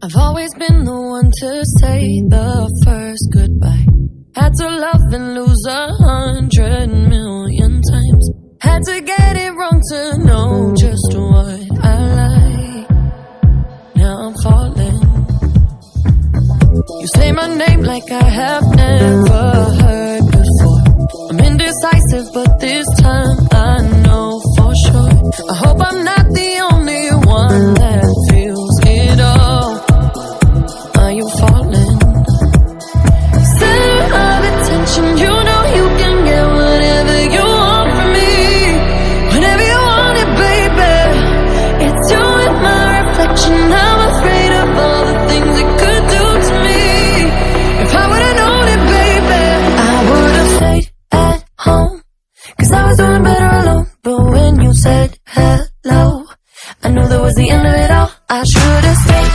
I've always been the one to say the first goodbye. Had to love and lose 100 million times. Had to get it wrong to know just what I like. Now I'm falling. You say my name like I have never heard before. I'm indecisive, but this time I know for sure. I hope I'm not the only one that feels it all. Are you falling? Center of attention, you know you can get whatever you want from me. Whenever you want it, baby. It's you and my reflection. I'm afraid of all the things it could do to me. If I would've known it, baby, I would've stayed at home, 'cause I was doing better alone. But when you said hello, I knew that was the end of it all. I should've stayed